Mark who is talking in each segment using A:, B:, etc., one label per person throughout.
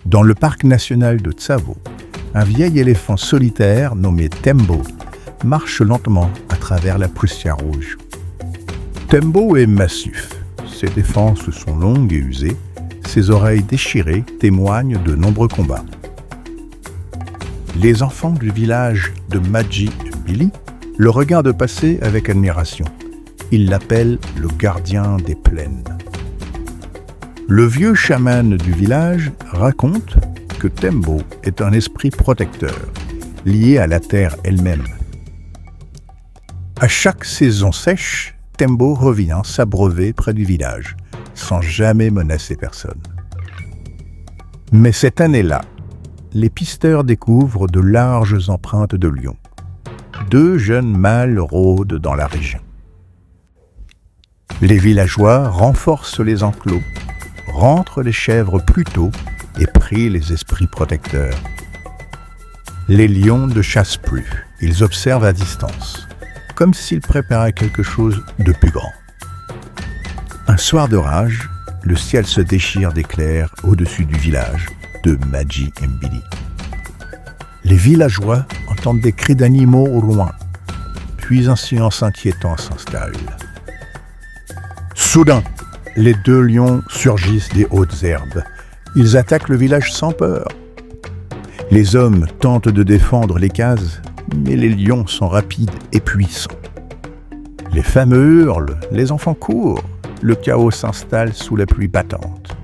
A: Dans le parc national de Tsavo, un vieil éléphant solitaire nommé Tembo marche lentement à travers la poussière rouge. Tembo est massif, ses défenses sont longues et usées, ses oreilles déchirées témoignent de nombreux combats. Les enfants du village de Madji Mbili le regardent passer avec admiration. Ils l'appellent le gardien des plaines. Le vieux chaman du village raconte que Tembo est un esprit protecteur, lié à la terre elle-même. À chaque saison sèche, Tembo revient s'abreuver près du village, sans jamais menacer personne. Mais cette année-là, les pisteurs découvrent de larges empreintes de lions. 2 jeunes mâles rôdent dans la région. Les villageois renforcent les enclos, rentrent les chèvres plus tôt et prient les esprits protecteurs. Les lions ne chassent plus, ils observent à distance, comme s'ils préparaient quelque chose de plus grand. Un soir de rage, le ciel se déchire d'éclairs au-dessus du village de Madji Mbili. Les villageois entendent des cris d'animaux au loin, puis un silence inquiétant s'installe. Soudain, les 2 lions surgissent des hautes herbes. Ils attaquent le village sans peur. Les hommes tentent de défendre les cases, mais les lions sont rapides et puissants. Les femmes hurlent, les enfants courent. Le chaos s'installe sous la pluie battante.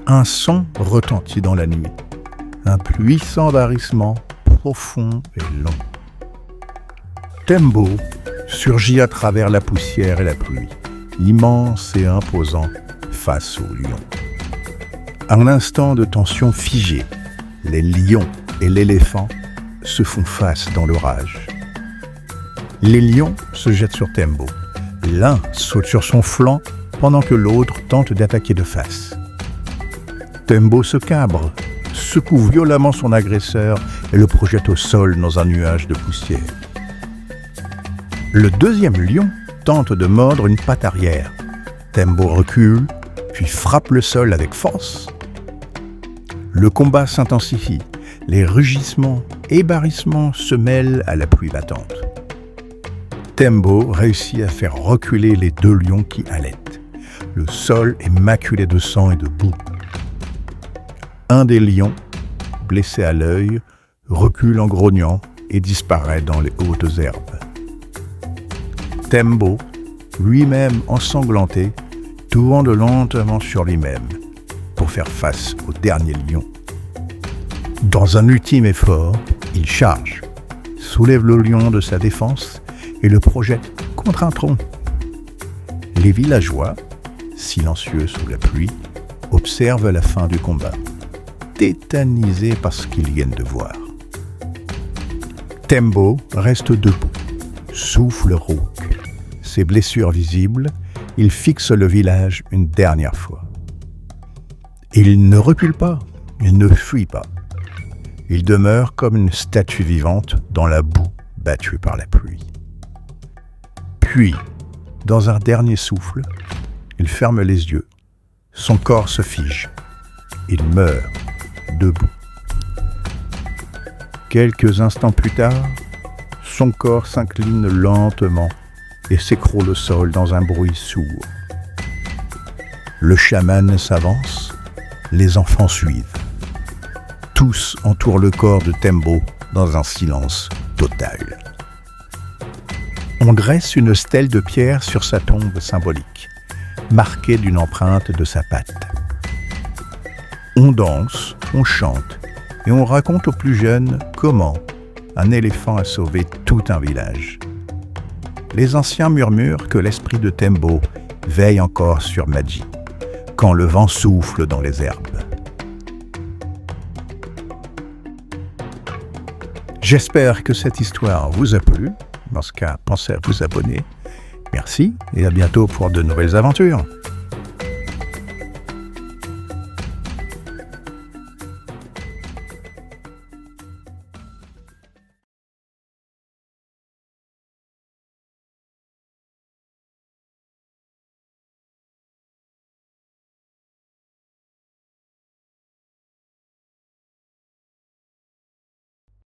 A: Un son retentit dans la nuit. Un puissant varissement profond et long. Tembo surgit à travers la poussière et la pluie, immense et imposant face aux lions. Un instant de tension figée, les lions et l'éléphant se font face dans l'orage. Les lions se jettent sur Tembo. L'un saute sur son flanc pendant que l'autre tente d'attaquer de face. Tembo se cabre, secoue violemment son agresseur et le projette au sol dans un nuage de poussière. Le 2e lion tente de mordre une patte arrière. Tembo recule, puis frappe le sol avec force. Le combat s'intensifie. Les rugissements et barrissements se mêlent à la pluie battante. Tembo réussit à faire reculer les 2 lions qui halètent. Le sol est maculé de sang et de boue. Un des lions, blessé à l'œil, recule en grognant et disparaît dans les hautes herbes. Tembo, lui-même ensanglanté, tourne lentement sur lui-même pour faire face au dernier lion. Dans un ultime effort, il charge, soulève le lion de sa défense et le projette contre un tronc. Les villageois, silencieux sous la pluie, observent la fin du combat, tétanisés par ce qu'ils viennent de voir. Tembo reste debout, souffle rauque. Ses blessures visibles, il fixe le village une dernière fois. Il ne recule pas, il ne fuit pas. Il demeure comme une statue vivante dans la boue battue par la pluie. Puis, dans un dernier souffle, il ferme les yeux. Son corps se fige. Il meurt, debout. Quelques instants plus tard, son corps s'incline lentement et s'écroule au sol dans un bruit sourd. Le chaman s'avance, les enfants suivent. Tous entourent le corps de Tembo dans un silence total. On dresse une stèle de pierre sur sa tombe symbolique, marquée d'une empreinte de sa patte. On danse, on chante et on raconte aux plus jeunes comment un éléphant a sauvé tout un village. Les anciens murmurent que l'esprit de Tembo veille encore sur Madji, quand le vent souffle dans les herbes. J'espère que cette histoire vous a plu. Dans ce cas, pensez à vous abonner. Merci et à bientôt pour de nouvelles aventures.